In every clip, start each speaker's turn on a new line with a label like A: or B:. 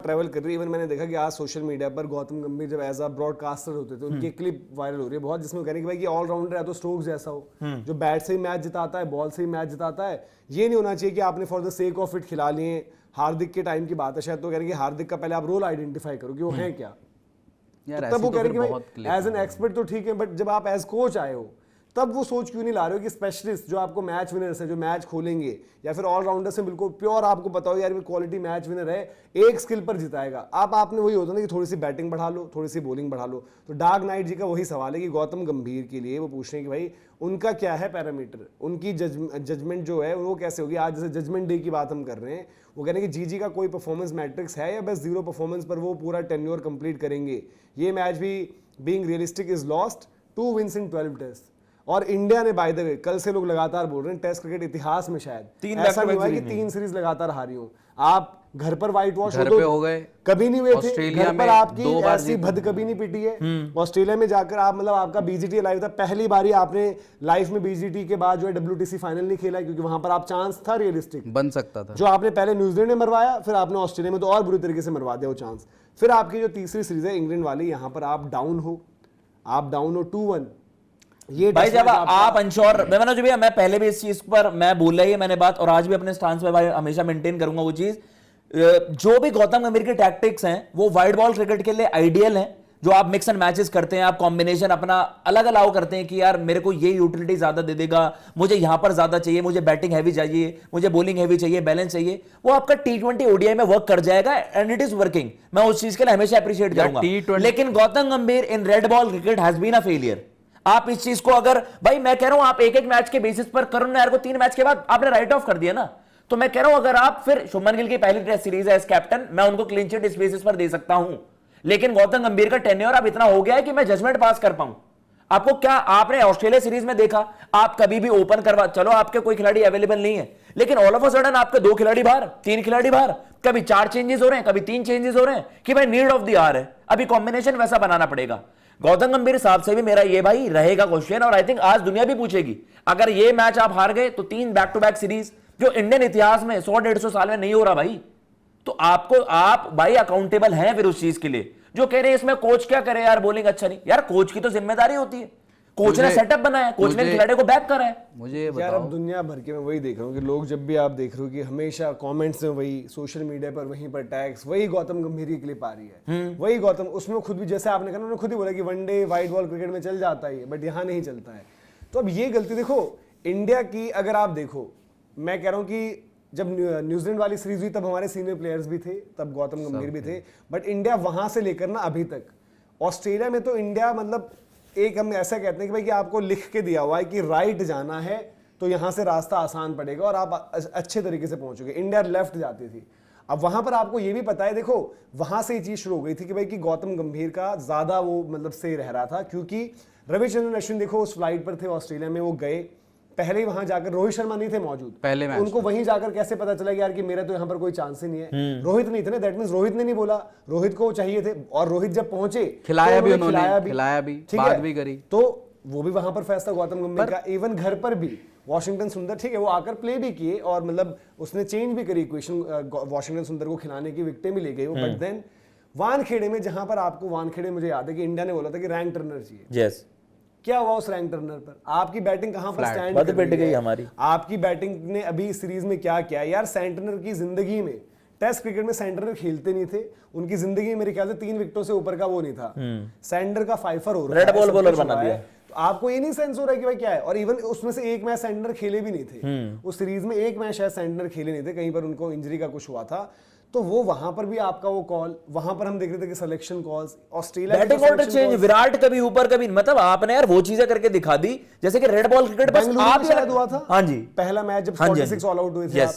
A: Travel कर रही है। इवन मैंने देखा कि आज सोशल मीडिया पर गौतम गंभीर जब एज अ ब्रॉडकास्टर होते थे, उनकी क्लिप वायरल हो रही है बहुत, जिसमें कह रहे हैं कि भाई कि ऑलराउंडर है तो स्टोक्स जैसा हो, जो बैट से ही मैच जिताता है, बॉल से ही मैच जिताता है। ये नहीं होना चाहिए कि आपने for the sake of it खिला लिए। हार्दिक के टाइम की बात है शायद, तो कह रहे हैं कि हार्दिक का पहले आप रोल आइडेंटिफाई करो कि वो है क्या। तो तब वो कह रहे हैं कि भाई एज एन एक्सपर्ट तो ठीक है, बट जब आप एज कोच आए हो तब वो सोच क्यों नहीं ला रहे हो कि स्पेशलिस्ट जो आपको मैच विनर्स है, जो मैच खोलेंगे, या फिर ऑलराउंडर से बिल्कुल प्योर आपको पता हो यार ये क्वालिटी मैच विनर है, एक स्किल पर जिताएगा। आपने वही होता ना कि थोड़ी सी बैटिंग बढ़ा लो, थोड़ी सी बॉलिंग बढ़ा लो। तो डार्क नाइट जी का वही सवाल है कि गौतम गंभीर के लिए वो पूछ रहे हैं कि भाई उनका क्या है पैरामीटर, उनकी जजमेंट जो है वो कैसे होगी। आज जैसे जजमेंट डे की बात हम कर रहे हैं, वो कह रहे हैं कि जीजी का कोई परफॉर्मेंस मैट्रिक्स है या बस 0 परफॉर्मेंस पर वो पूरा टेन्योर कंप्लीट करेंगे। ये मैच भी being realistic is lost, 2 wins in 12 test. और इंडिया ने बाय द वे कल से लोग लगातार बोल रहे हैं टेस्ट क्रिकेट इतिहास में शायद ऐसा नहीं हुआ कि 3 सीरीज लगातार हारी हो। आप घर पर व्हाइट वॉश
B: हो गए,
A: कभी नहीं हुए थे। घर पर आपकी ऐसी भद कभी नहीं पिटी है। ऑस्ट्रेलिया में जाकर आप मतलब आपका बीजीटी लाइव था, पहली बारी आपने लाइफ में बीजीटी के बाद जो है WTC फाइनल नहीं खेला, क्योंकि वहां पर आप चांस था रियलिस्टिक
B: बन सकता था,
A: जो आपने पहले न्यूजीलैंड में मरवाया, फिर आपने ऑस्ट्रेलिया में तो और बुरी तरीके से मरवा दिया वो चांस। फिर आपकी जो तीसरी सीरीज है इंग्लैंड वाली, यहाँ पर आप डाउन हो 2-1।
C: ये भाई जब आप अंश्योर, मैंने जो भी मैं पहले भी इस चीज पर मैं बोल रही है मैंने बात, और आज भी अपने स्टांस पे भाई हमेशा मेंटेन करूंगा वो चीज। जो भी गौतम गंभीर के टैक्टिक्स हैं वो वाइड बॉल क्रिकेट के लिए आइडियल हैं। जो आप मिक्स एंड मैचेस करते हैं, आप कॉम्बिनेशन अपना अलग अलाउ करते हैं कि यार मेरे को ये यूटिलिटी ज्यादा दे देगा, मुझे यहां पर ज्यादा चाहिए, मुझे बैटिंग हैवी चाहिए, मुझे बॉलिंग हैवी चाहिए, बैलेंस चाहिए, वो आपका T20 ODI में वर्क कर जाएगा एंड इट इज वर्किंग। मैं उस चीज के लिए हमेशा अप्रिशिएट करूंगा। लेकिन Gautam Gambhir in red ball cricket has been a failure. आप इस चीज को अगर भाई मैं कह रहा हूं आप एक मैच के बेसिस पर करुण नायर को 3 मैच के बाद आपने राइट ऑफ कर दिया ना, तो मैं कह रहा हूं अगर आप फिर शुभमन गिल की पहली टेस्ट सीरीज है एज कैप्टन, मैं उनको क्लीन चिट इस बेसिस पर दे सकता हूं। लेकिन गौतम गंभीर का टेन्योर अब इतना हो गया है कि मैं जजमेंट पास कर पाऊं। आपको क्या, आपने ऑस्ट्रेलिया सीरीज में देखा, आप कभी भी ओपन करवा, चलो आपके कोई खिलाड़ी अवेलेबल नहीं है, लेकिन ऑल ऑफ अ सडन आपके 2 खिलाड़ी बाहर, 3 खिलाड़ी बाहर, कभी 4 चेंजेस हो रहे हैं, कभी 3 चेंजेस हो रहे हैं कि भाई नीड ऑफ द आवर है, अभी कॉम्बिनेशन वैसा बनाना पड़ेगा। गौतम गंभीर साहब से भी मेरा ये भाई रहेगा क्वेश्चन, और आई थिंक आज दुनिया भी पूछेगी, अगर ये मैच आप हार गए तो 3 बैक टू बैक सीरीज जो इंडियन इतिहास में 100-150 साल में नहीं हो रहा भाई, तो आपको आप भाई अकाउंटेबल हैं फिर उस चीज के लिए। जो कह रहे हैं इसमें कोच क्या करे यार, बॉलिंग अच्छा नहीं, यार कोच की तो जिम्मेदारी होती है, कोच ने सेटअप बनाया, कोच ने खिलाड़ी को बैक करा है।
B: मुझे
A: यार अब दुनिया भर के मैं वही देख रहा हूँ कि लोग जब भी आप देख रहे हो कि हमेशा कमेंट्स में वही, सोशल मीडिया पर वहीं पर टैग्स, वही गौतम गंभीर की क्लिप आ रही है, वही गौतम, उसमें खुद भी जैसे आपने कहा, उन्होंने खुद ही बोला कि वनडे वाइट बॉल क्रिकेट में चल जाता है बट यहाँ नहीं चलता है। तो अब ये गलती देखो इंडिया की, अगर आप देखो, मैं कह रहा हूँ कि जब न्यूजीलैंड वाली सीरीज हुई तब हमारे सीनियर प्लेयर्स भी थे, तब गौतम गंभीर भी थे, बट इंडिया वहां से लेकर ना अभी तक, ऑस्ट्रेलिया में तो इंडिया मतलब एक हम ऐसा कहते हैं कि भाई कि आपको लिख के दिया हुआ है कि राइट जाना है तो यहां से रास्ता आसान पड़ेगा और आप अच्छे तरीके से पहुंचोगे। इंडिया लेफ्ट जाती थी, अब वहां पर आपको ये भी पता है, देखो वहां से ये चीज शुरू हो गई थी कि भाई कि गौतम गंभीर का ज्यादा वो मतलब सही रह रहा था, क्योंकि रविचंद्रन अश्विन देखो उस फ्लाइट पर थे ऑस्ट्रेलिया में, वो गए पहले ही वहां जाकर, रोहित शर्मा नहीं थे मौजूद
B: पहले मैच,
A: उनको वहीं जाकर कैसे पता चला कि यार कि मेरा तो यहाँ पर कोई चांस ही नहीं है। रोहित नहीं थे ना, दैट मींस रोहित ने नहीं बोला, रोहित को चाहिए थे, और रोहित जब पहुंचे
B: खिलाया भी बात भी करी,
A: तो वो भी वहां पर फैसला गौतम गंभीर का। इवन घर पर भी वॉशिंगटन सुंदर, ठीक है वो आकर प्ले भी किए और मतलब उसने चेंज भी करी इक्वेशन, वॉशिंगटन सुंदर को खिलाने की विकेटें भी ले गई वो, बट देन वानखेड़े में, जहां पर आपको वानखेड़े मुझे याद है कि इंडिया ने बोला था कि रैंक टर्नर चाहिए, क्या हुआ उस रैंक टर्नर पर? आपकी बैटिंग कहां पर स्टैंड कर रही है? हमारी आपकी बैटिंग ने अभी सीरीज में क्या किया यार? सेंटनर की जिंदगी में, टेस्ट क्रिकेट में सेंटनर खेलते नहीं थे, उनकी जिंदगी में मेरे ख्याल से 3 विकेटों से ऊपर का वो नहीं था। सेंटर का फाइफर हो रहा है, रेड बॉल बॉलर बना दिया, तो आपको ये नहीं सेंस हो रहा है कि भाई क्या है? और इवन उसमें से एक मैच सेंटनर खेले भी नहीं थे उस सीरीज में, एक मैच शायद सेंटनर खेले नहीं थे, कहीं पर उनको इंजरी का कुछ हुआ था, तो वो वहां पर भी आपका वो कॉल, वहां पर हम देख रहे थे कि selection calls, Australia
C: batting order change, Virat कभी ऊपर कभी, मतलब आपने यार वो चीजें करके दिखा दी, जैसे कि रेड बॉल क्रिकेट बस आप
A: शायद हुआ था,
C: हाँ जी
A: पहला मैच जब 46 ऑल आउट हुए थे,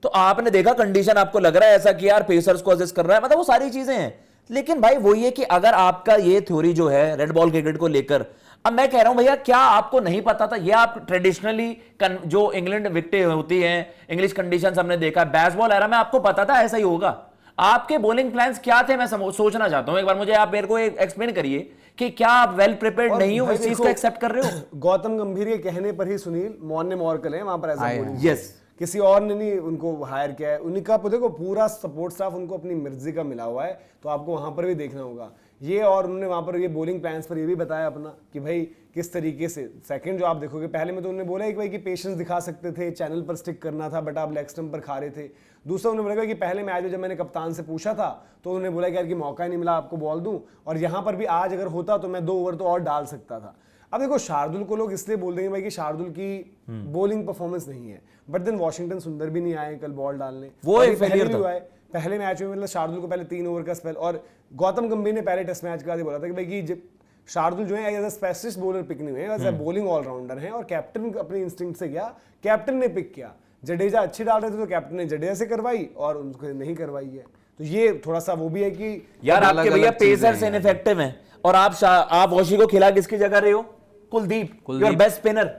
C: तो आपने देखा कंडीशन, आपको लग रहा है ऐसा कि यार पेसर्स को असिस्ट कर रहा है, मतलब वो सारी चीजें हैं। लेकिन भाई वो ये कि अगर आपका ये थ्योरी जो है रेड बॉल क्रिकेट को लेकर, अब मैं कह रहा हूं भैया क्या आपको नहीं पता था? ये आप ट्रेडिशनली जो इंग्लैंड विकेटें होती हैं, इंग्लिश कंडीशंस हमने देखा, बेसबॉल एरा में आपको पता था ऐसा ही होगा। आपके बॉलिंग प्लान्स क्या थे? मैं सोचना चाहता हूं, एक बार मुझे आप मेरे को एक्सप्लेन करिए कि क्या आप वेल प्रिपेयर्ड नहीं हो, इस चीज को एक्सेप्ट कर रहे हो?
A: गौतम गंभीर के कहने पर ही सुनील मॉर्कल है वहां पर ऐसा,
C: यस,
A: किसी और ने नहीं उनको हायर किया है, उन्हीं का देखो पूरा सपोर्ट स्टाफ उनको अपनी मर्जी का मिला हुआ है, तो आपको वहां पर भी देखना होगा ये। और उन्होंने वहां पर ये बॉलिंग प्लान्स पर ये भी बताया अपना कि भाई किस तरीके से सेकंड जो आप देखोगे, पहले में तो उन्होंने बोला कि भाई कि पेशेंस दिखा सकते थे, चैनल पर स्टिक करना था, बट आप लेग स्टंप पर खा रहे थे। दूसरा उन्होंने बोला कि पहले मैच में जब मैंने कप्तान से पूछा था तो उन्होंने बोला कि यार कि मौका ही नहीं मिला आपको बॉल दूं, और यहाँ पर भी आज अगर होता तो मैं 2 ओवर तो और डाल सकता था। अब देखो शार्दुल को लोग इसलिए बोल देंगे भाई कि शार्दुल की बॉलिंग परफॉर्मेंस नहीं है, बट देन वॉशिंगटन सुंदर भी नहीं आए कल बॉल डालने,
C: वो एक फेलियर था।
A: पहले मैच में मतलब शार्दुल को पहले 3 ओवर का स्पेल, और गौतम गंभीर ने पहले टेस्ट मैच के बाद बोला था कि भाई कि शार्दुल जो है as a specialist bowler pick नहीं हुए, एज अ बॉलिंग ऑलराउंडर है, और कैप्टन अपने इंस्टिंक्ट से गया, कैप्टन ने पिक किया। जडेजा अच्छी डाल रहे थे तो कैप्टन ने जडेजा से करवाई और उनको नहीं करवाई है, तो ये थोड़ा सा वो भी है कि
C: यार आपके भैया पेसर्स इनइफेक्टिव हैं, और आप वॉशी को खिला किसकी जगह रहे हो? कुलदीप, योर बेस्ट स्पिनर,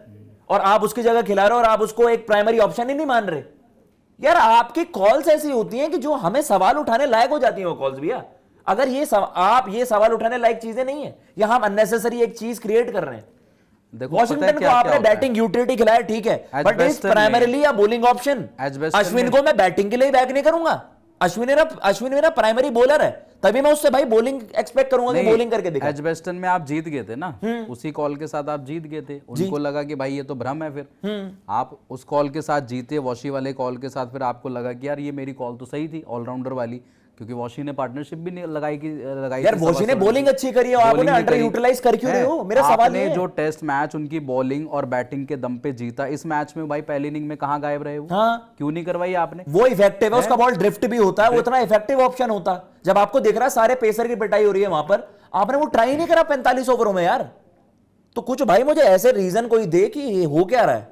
C: और आप उसकी जगह खिला रहे हो और आप उसको एक प्राइमरी ऑप्शन ही नहीं मान रहे। यार आपकी कॉल्स ऐसी होती हैं कि जो हमें सवाल उठाने लायक हो जाती हैं वो कॉल्स भैया। अगर आप ये सवाल उठाने लायक चीजें नहीं है, यहां हम अननेसेसरी एक चीज क्रिएट कर रहे हैं।
B: देखो
C: वॉशिंगटन को आपने बैटिंग यूटिलिटी खिलाया ठीक है, बट इज प्राइमरीली या बॉलिंग ऑप्शन। अश्विन को मैं बैटिंग के लिए बैक नहीं करूंगा, अश्विन मेरा प्राइमरी बॉलर है, तभी मैं उससे भाई बॉलिंग एक्सपेक्ट करूंगा कि बॉलिंग करके दिखा।
B: एजबेस्टन में आप जीत गए थे ना, उसी कॉल के साथ आप जीत गए थे, उनको लगा कि भाई ये तो भ्रम है, फिर आप उस कॉल के साथ जीते, वॉशी वाले कॉल के साथ, फिर आपको लगा कि यार ये मेरी कॉल तो सही थी ऑलराउंडर वाली, क्योंकि वॉशी ने पार्टनरशिप भी नहीं लगाई
C: यार वॉशी ने बॉलिंग अच्छी करी है, आप उन्हें अंडर यूटिलाइज कर क्यों रहे हो? मेरा सवाल
B: है जो टेस्ट मैच उनकी बॉलिंग और बैटिंग के दम पे जीता, इस मैच में भाई पहली इनिंग में कहां गायब रहे हो?
C: हाँ,
B: क्यों नहीं करवाई आपने?
C: वो इफेक्टिव है, उसका बॉल ड्रिफ्ट भी होता है, वो इतना इफेक्टिव ऑप्शन होता। जब आपको दिख रहा है सारे पेसर की पिटाई हो रही है वहां पर, आपने वो ट्राई नहीं करा 45 ओवरों में यार। तो कुछ भाई मुझे ऐसे रीजन कोई दे कि ये हो क्या रहा है।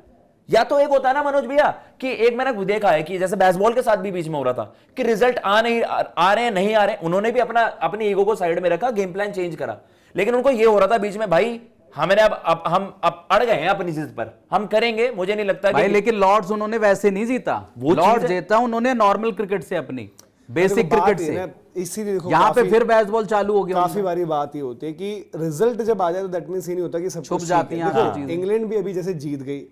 C: या तो एक होता है ना मनोज भैया कि एक मैंने देखा है कि जैसे बेसबॉल के साथ भी बीच में हो रहा था कि रिजल्ट आ रहे हैं नहीं आ रहे, उन्होंने भी अपनी ईगो को साइड में रखा, गेम प्लान चेंज करा, लेकिन उनको ये हो रहा था बीच में भाई हम अड़ गए हैं अपनी जिद पर, हम करेंगे। मुझे नहीं लगता
B: भाई लेकिन लॉर्ड्स उन्होंने वैसे नहीं जीता, लॉर्ड्स जीता उन्होंने नॉर्मल क्रिकेट से, अपनी बेसिक क्रिकेट से।
A: इसीलिए देखो
B: यहाँ पे फिर बेसबॉल चालू हो गया।
A: काफी बारी बात ये होती है कि रिजल्ट जब आ जाए तो दैट मींस ये नहीं होता कि सब
B: छुप जाती हैं।
A: इंग्लैंड भी अभी जैसे जीत गई,